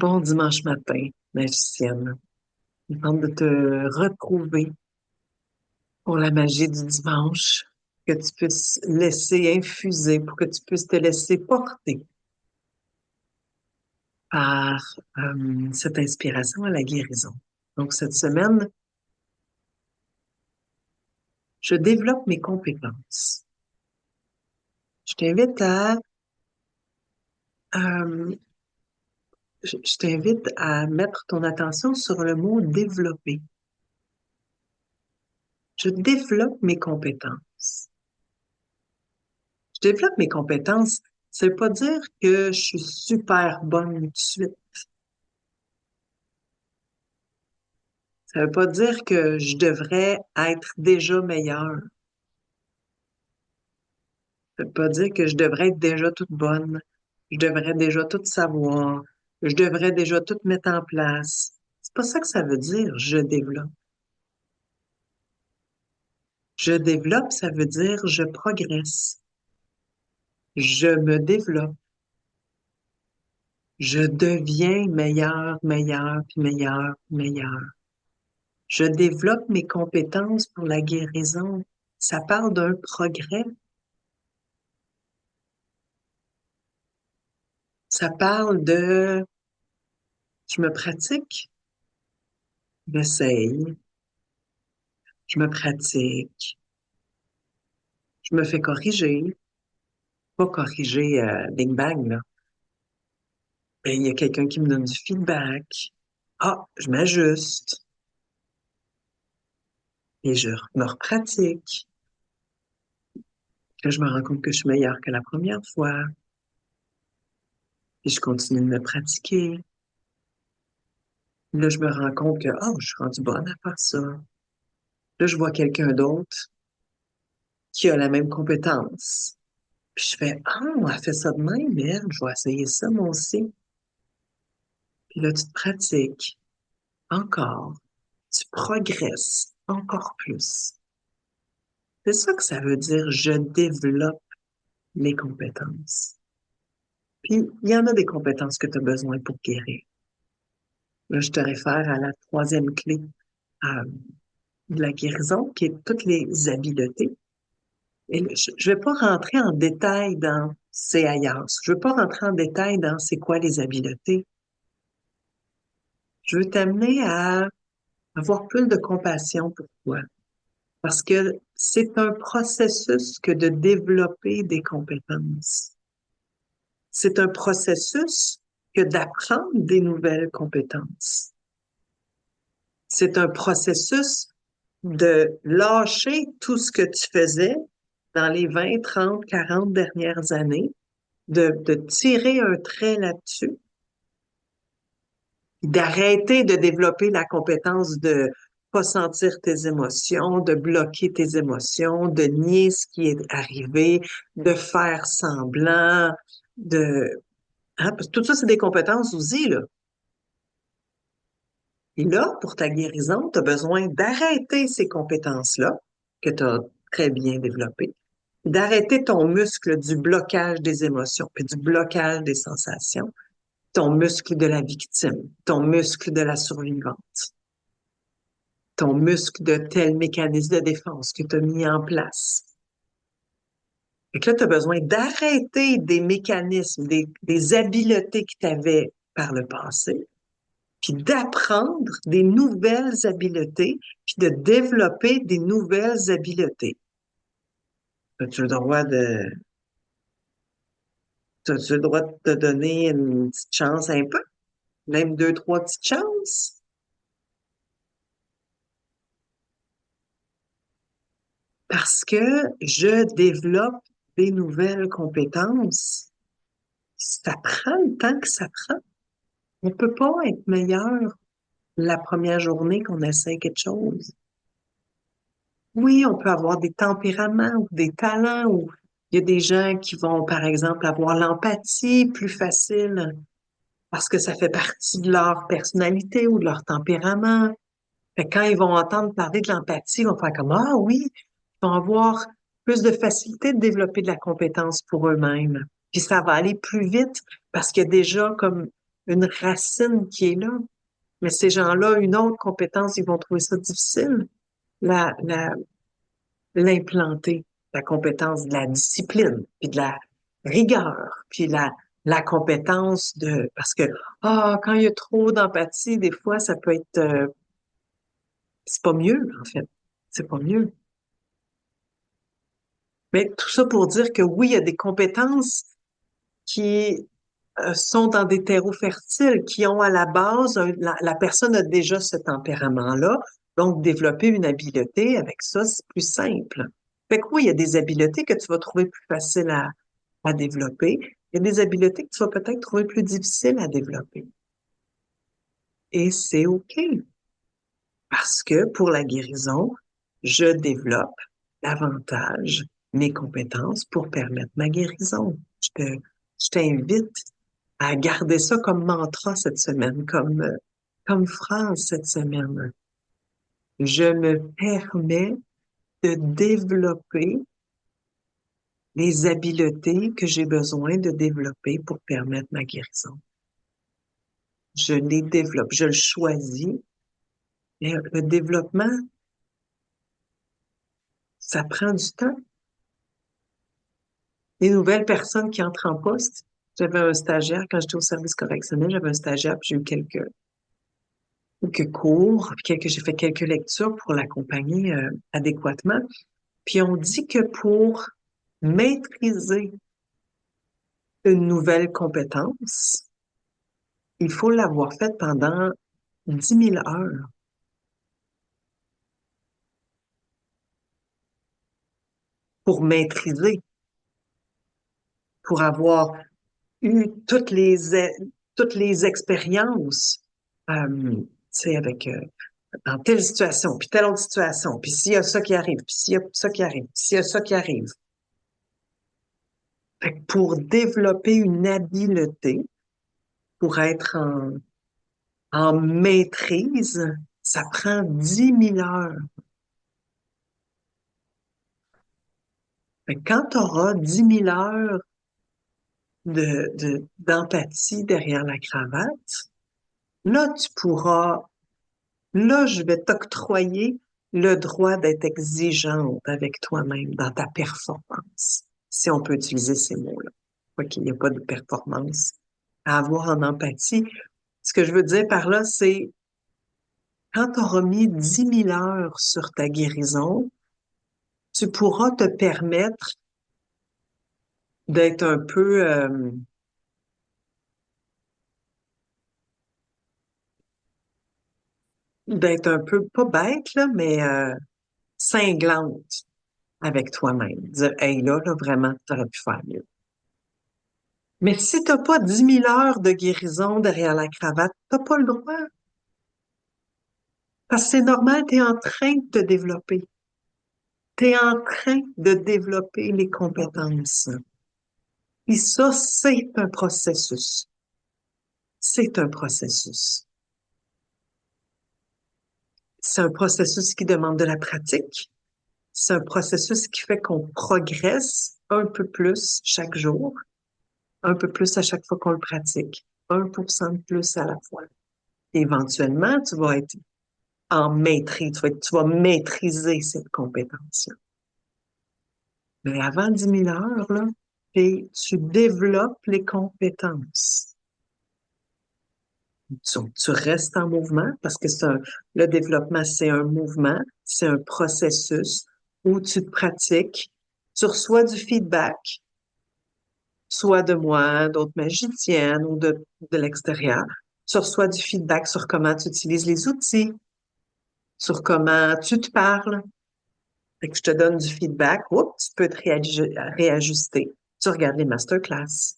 Bon dimanche matin, magicienne. Il tente de te retrouver pour la magie du dimanche, que tu puisses laisser infuser, pour que tu puisses te laisser porter par cette inspiration à la guérison. Donc, cette semaine, je développe mes compétences. Je t'invite euh, je t'invite à mettre ton attention sur le mot développer. Je développe mes compétences. Je développe mes compétences, ça veut pas dire que je suis super bonne tout de suite. Ça veut pas dire que je devrais être déjà meilleure. Ça veut pas dire que je devrais être déjà toute bonne. Je devrais déjà tout savoir. Je devrais déjà tout mettre en place. C'est pas ça que ça veut dire, je développe. Je développe, ça veut dire je progresse. Je me développe. Je deviens meilleur, meilleur, puis meilleur, meilleur. Je développe mes compétences pour la guérison. Ça parle d'un progrès. Ça parle de je me pratique, j'essaye, je me pratique, je me fais corriger, pas corriger bing bang, là. Ben, il y a quelqu'un qui me donne du feedback. Ah, je m'ajuste et je me repratique. Là, je me rends compte que je suis meilleure que la première fois. Et je continue de me pratiquer. Là, je me rends compte que, oh, je suis rendue bonne à faire ça. Là, je vois quelqu'un d'autre qui a la même compétence. Puis je fais, ah, elle fait ça de même, elle, je vais essayer ça, moi aussi. Puis là, tu te pratiques encore. Tu progresses encore plus. C'est ça que ça veut dire, je développe mes compétences. Puis, il y en a des compétences que tu as besoin pour guérir. Là, je te réfère à la troisième clé de la guérison, qui est toutes les habiletés. Et là, je vais pas rentrer en détail dans c'est ailleurs. Je veux pas rentrer en détail dans c'est quoi les habiletés. Je veux t'amener à avoir plus de compassion pour toi. Parce que c'est un processus que de développer des compétences. C'est un processus que d'apprendre des nouvelles compétences. C'est un processus de lâcher tout ce que tu faisais dans les 20, 30, 40 dernières années, de tirer un trait là-dessus, d'arrêter de développer la compétence de pas sentir tes émotions, de bloquer tes émotions, de nier ce qui est arrivé, de faire semblant, parce que tout ça, c'est des compétences aussi, là. Et là, pour ta guérison, tu as besoin d'arrêter ces compétences-là, que tu as très bien développées, d'arrêter ton muscle du blocage des émotions, puis du blocage des sensations, ton muscle de la victime, ton muscle de la survivante, ton muscle de tel mécanisme de défense que tu as mis en place. Et que là, tu as besoin d'arrêter des mécanismes, des habiletés que tu avais par le passé, puis d'apprendre des nouvelles habiletés, puis de développer des nouvelles habiletés. As-tu le droit de, as-tu le droit de te donner une petite chance un peu? Même deux, trois petites chances? Parce que je développe des nouvelles compétences. Ça prend le temps que ça prend. On ne peut pas être meilleur la première journée qu'on essaie quelque chose. Oui, on peut avoir des tempéraments ou des talents ou il y a des gens qui vont, par exemple, avoir l'empathie plus facile parce que ça fait partie de leur personnalité ou de leur tempérament. Fait que quand ils vont entendre parler de l'empathie, ils vont faire comme, ah oui, ils vont avoir plus de facilité de développer de la compétence pour eux-mêmes. Puis ça va aller plus vite parce qu'il y a déjà comme une racine qui est là. Mais ces gens-là, une autre compétence, ils vont trouver ça difficile, la, la, l'implanter, la compétence de la discipline, puis de la rigueur, puis la compétence parce que, quand il y a trop d'empathie, des fois, ça peut être, c'est pas mieux, en fait. C'est pas mieux. Mais tout ça pour dire que oui, il y a des compétences qui sont dans des terreaux fertiles, qui ont à la base, la personne a déjà ce tempérament-là, donc développer une habileté avec ça, c'est plus simple. Fait que oui, il y a des habiletés que tu vas trouver plus faciles à développer. Il y a des habiletés que tu vas peut-être trouver plus difficiles à développer. Et c'est OK. Parce que pour la guérison, je développe davantage mes compétences pour permettre ma guérison. Je t'invite à garder ça comme mantra cette semaine, comme phrase cette semaine. Je me permets de développer les habiletés que j'ai besoin de développer pour permettre ma guérison. Je les développe, je le choisis. Et le développement, ça prend du temps. Les nouvelles personnes qui entrent en poste, j'avais un stagiaire, quand j'étais au service correctionnel, j'avais un stagiaire, puis j'ai eu quelques cours, puis j'ai fait quelques lectures pour l'accompagner adéquatement. Puis on dit que pour maîtriser une nouvelle compétence, il faut l'avoir faite pendant 10 000 heures pour maîtriser, pour avoir eu toutes les expériences, tu sais, avec dans telle situation, puis telle autre situation, puis s'il y a ça qui arrive, puis s'il y a ça qui arrive, puis s'il y a ça qui arrive. Fait que pour développer une habileté, pour être en maîtrise, ça prend 10 000 heures. Fait que quand tu auras 10 000 heures d'empathie derrière la cravate, là, là, je vais t'octroyer le droit d'être exigeante avec toi-même dans ta performance, si on peut utiliser ces mots-là. Quoi qu'il n'y a pas de performance à avoir en empathie. Ce que je veux dire par là, c'est quand tu auras mis 10 000 heures sur ta guérison, tu pourras te permettre d'être un peu, pas bête, là, mais cinglante avec toi-même. Dire, hey, là, vraiment, tu aurais pu faire mieux. Mais si t'as pas 10 000 heures de guérison derrière la cravate, t'as pas le droit. Parce que c'est normal, tu es en train de te développer. Tu es en train de développer les compétences. Et ça, c'est un processus. C'est un processus. C'est un processus qui demande de la pratique. C'est un processus qui fait qu'on progresse un peu plus chaque jour, un peu plus à chaque fois qu'on le pratique, 1% de plus à la fois. Éventuellement, tu vas être en maîtrise, tu vas maîtriser cette compétence-là. Mais avant 10 000 heures, là, tu développes les compétences. Tu restes en mouvement parce que le développement, c'est un mouvement, c'est un processus où tu te pratiques, tu reçois du feedback, soit de moi, d'autres magiciennes ou de l'extérieur. Tu reçois du feedback sur comment tu utilises les outils, sur comment tu te parles. Fait que je te donne du feedback, oups, tu peux te réajuster. Tu regardes les masterclass.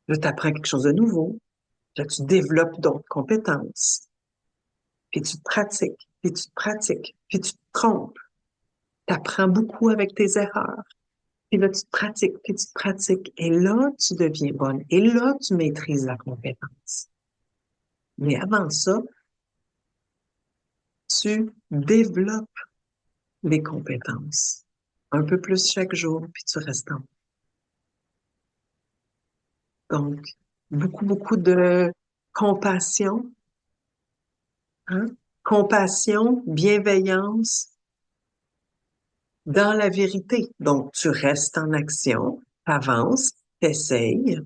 Là, tu apprends quelque chose de nouveau. Là, tu développes d'autres compétences. Puis tu te pratiques, puis tu te pratiques, puis tu te trompes. Tu apprends beaucoup avec tes erreurs. Puis là, tu te pratiques, puis tu te pratiques. Et là, tu deviens bonne. Et là, tu maîtrises la compétence. Mais avant ça, tu développes les compétences. Un peu plus chaque jour, puis tu restes en. Donc, beaucoup, beaucoup compassion, hein? Compassion, bienveillance dans la vérité. Donc, tu restes en action, avances, t'essayes.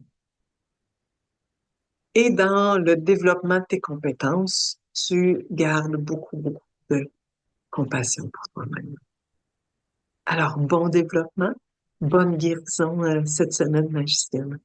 Et dans le développement de tes compétences, tu gardes beaucoup, beaucoup de compassion pour toi-même. Alors, bon développement, bonne guérison cette semaine, magicienne.